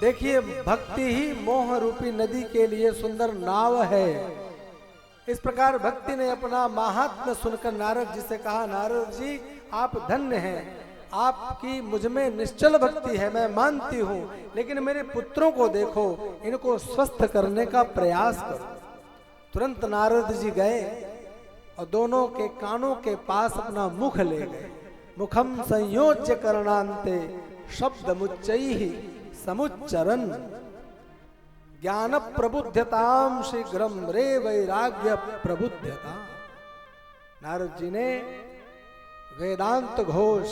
देखिए, भक्ति ही मोह रूपी नदी के लिए सुंदर नाव है। इस प्रकार भक्ति ने अपना महात्म्य सुनकर नारद जी से कहा, नारद जी आप धन्य हैं, आपकी मुझ में निश्चल भक्ति है, मैं मानती हूँ, लेकिन मेरे पुत्रों को देखो, इनको स्वस्थ करने का प्रयास करो। तुरंत नारद जी गए और दोनों के कानों के पास अपना मुख ले गए। मुखम संयोज्य करणांते शब्द मुच्चैहि समुच्चरन् ज्ञान प्रबुद्धताम शीघ्रम रे वैराग्य प्रबुद्धता। नारद जी ने वेदांत घोष,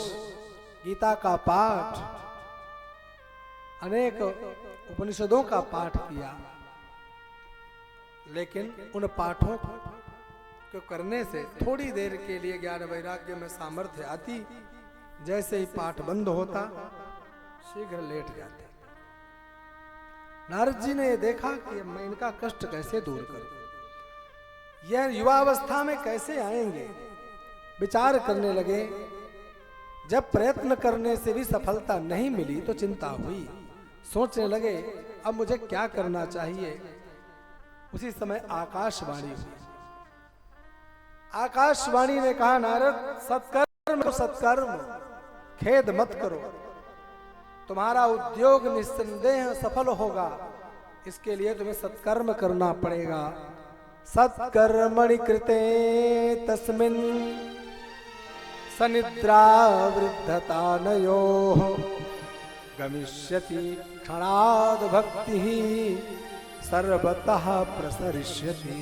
गीता का पाठ, अनेक उपनिषदों का पाठ किया, लेकिन उन पाठों को करने से थोड़ी देर के लिए ज्ञान वैराग्य में सामर्थ्य आती, जैसे ही पाठ बंद होता शीघ्र लेट जाते। नारद जी ने देखा कि मैं इनका कष्ट कैसे दूर करूं, यह युवावस्था में कैसे आएंगे। विचार करने लगे। जब प्रयत्न करने से भी सफलता नहीं मिली तो चिंता हुई। सोचने लगे अब मुझे क्या करना चाहिए। उसी समय आकाशवाणी हुई। आकाशवाणी ने कहा, नारद सत्कर्म सत्कर्म, खेद मत करो, तुम्हारा उद्योग निस्संदेह सफल होगा, इसके लिए तुम्हें सत्कर्म करना पड़ेगा। सत्कर्मणि कृते तस्मिन् सनिद्रा वृद्धता नयोः गमिष्यति क्षणाद् भक्तिः सर्वतः प्रसरिष्यति।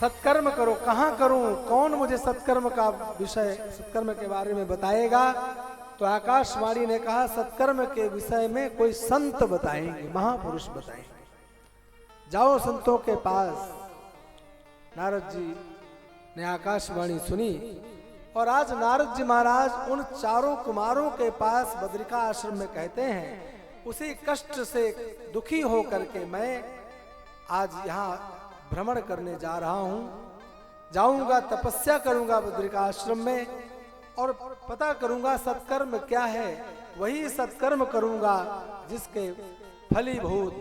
सत्कर्म करो, कहाँ करूं, कौन मुझे सत्कर्म का विषय, सत्कर्म के बारे में बताएगा। तो आकाशवाणी ने कहा, सत्कर्म के विषय में कोई संत बताएंगे, महापुरुष बताएंगे, जाओ संतों के पास। नारद जी ने आकाशवाणी सुनी और आज नारद जी महाराज उन चारों कुमारों के पास बद्रिका आश्रम में कहते हैं, उसी कष्ट से दुखी होकर के मैं आज यहाँ भ्रमण करने जा रहा हूं। जाऊंगा, तपस्या करूंगा बद्रिका आश्रम में और पता करूंगा सत्कर्म क्या है। वही सत्कर्म करूंगा जिसके फलीभूत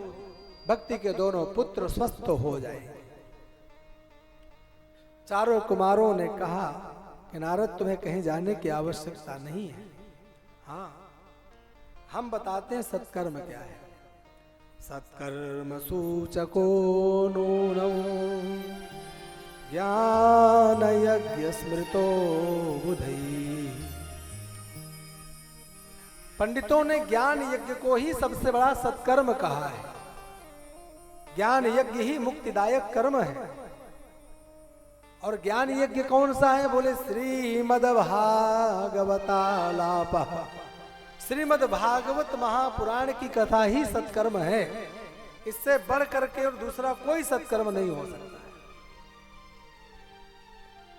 भक्ति के दोनों पुत्र स्वस्थ हो जाएंगे। चारों कुमारों ने कहा कि नारद तुम्हें कहीं जाने की आवश्यकता नहीं है, हाँ हम बताते हैं सत्कर्म क्या है। सत्कर्म सूचको नूनौ ज्ञान यज्ञ स्मृतो बुधई। पंडितों ने ज्ञान यज्ञ को ही सबसे बड़ा सत्कर्म कहा है। ज्ञान यज्ञ ही मुक्तिदायक कर्म है। और ज्ञान यज्ञ कौन सा है, बोले श्रीमद् भागवतालापः। श्रीमद् भागवत महापुराण की कथा ही सत्कर्म है। इससे बढ़ करके और दूसरा कोई सत्कर्म नहीं हो सकता है।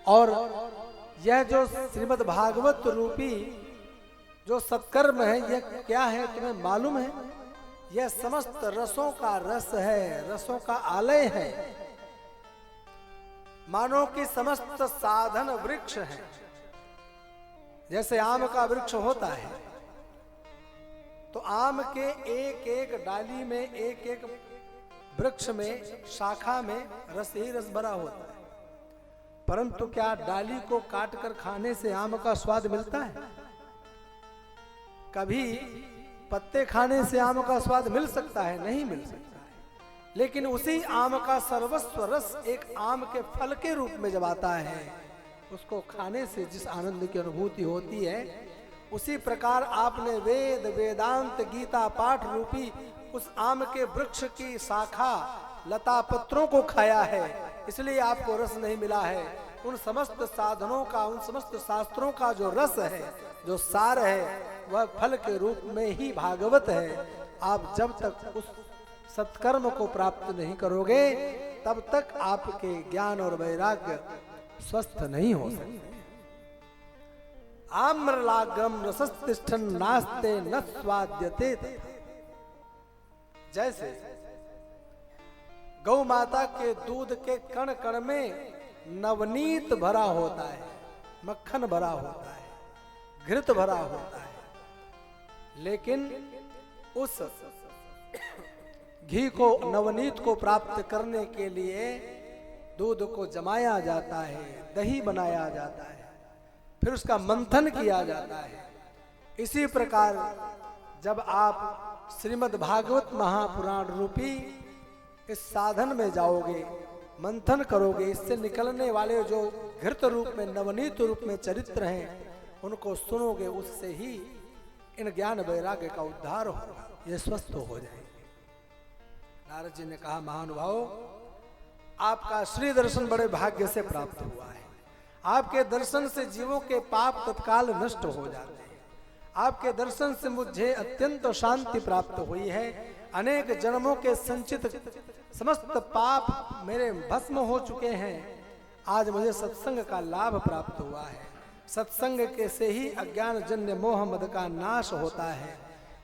और यह जो श्रीमद् भागवत रूपी जो सत्कर्म है, यह क्या है तुम्हें मालूम है? यह समस्त रसों का रस है, रसों का आलय है। मानो कि समस्त साधन वृक्ष है। जैसे आम का वृक्ष होता है तो आम के एक एक डाली में, एक एक वृक्ष में, शाखा में रस ही रस भरा होता है। परंतु क्या डाली को काट कर खाने से आम का स्वाद मिलता है? कभी पत्ते खाने से आम का स्वाद मिल सकता है? नहीं मिल सकता है। लेकिन उसी आम का सर्वस्व रस एक आम के फल के रूप में जब आता है, उसको खाने से जिस आनंद की अनुभूति होती है, उसी प्रकार आपने वेद, वेदांत, गीता पाठ रूपी उस आम के वृक्ष की शाखा, लता, पत्रों को खाया है, इसलिए आपको रस नहीं मिला है। उन समस्त साधनों का, उन समस्त शास्त्रों का जो रस है, जो सार है, वह फल के रूप में ही भागवत है। आप जब तक उस सत्कर्म को प्राप्त नहीं करोगे, तब तक आपके ज्ञान और वैराग्य स्वस्थ नहीं हो सकते। आम्रलाग्रम रसस्तिष्ठन् नास्ते न स्वाद्यते। जैसे गौ माता के दूध के कण कण में नवनीत भरा होता है, मक्खन भरा होता है, घृत भरा होता है, लेकिन उस घी को, नवनीत को प्राप्त करने के लिए दूध को जमाया जाता है, दही बनाया जाता है, फिर उसका मंथन किया जाता है। इसी प्रकार जब आप श्रीमद् भागवत महापुराण रूपी इस साधन में जाओगे, मंथन करोगे, इससे निकलने वाले जो घृत रूप में, नवनीत रूप में चरित्र हैं, उनको सुनोगे, उससे ही इन ज्ञान वैराग्य का उद्धार होगा, ये स्वस्थ हो जाएंगे। नारद जी ने कहा, महानुभाव, आपका श्री दर्शन बड़े भाग्य से प्राप्त हुआ है। आपके दर्शन से जीवों के पाप तत्काल नष्ट हो जाते हैं। आपके दर्शन से मुझे अत्यंत शांति प्राप्त हुई है। अनेक जन्मों के संचित समस्त पाप मेरे भस्म हो चुके हैं। आज मुझे सत्संग का लाभ प्राप्त हुआ है। सत्संग के से ही अज्ञान जन्य मोह मद का नाश होता है।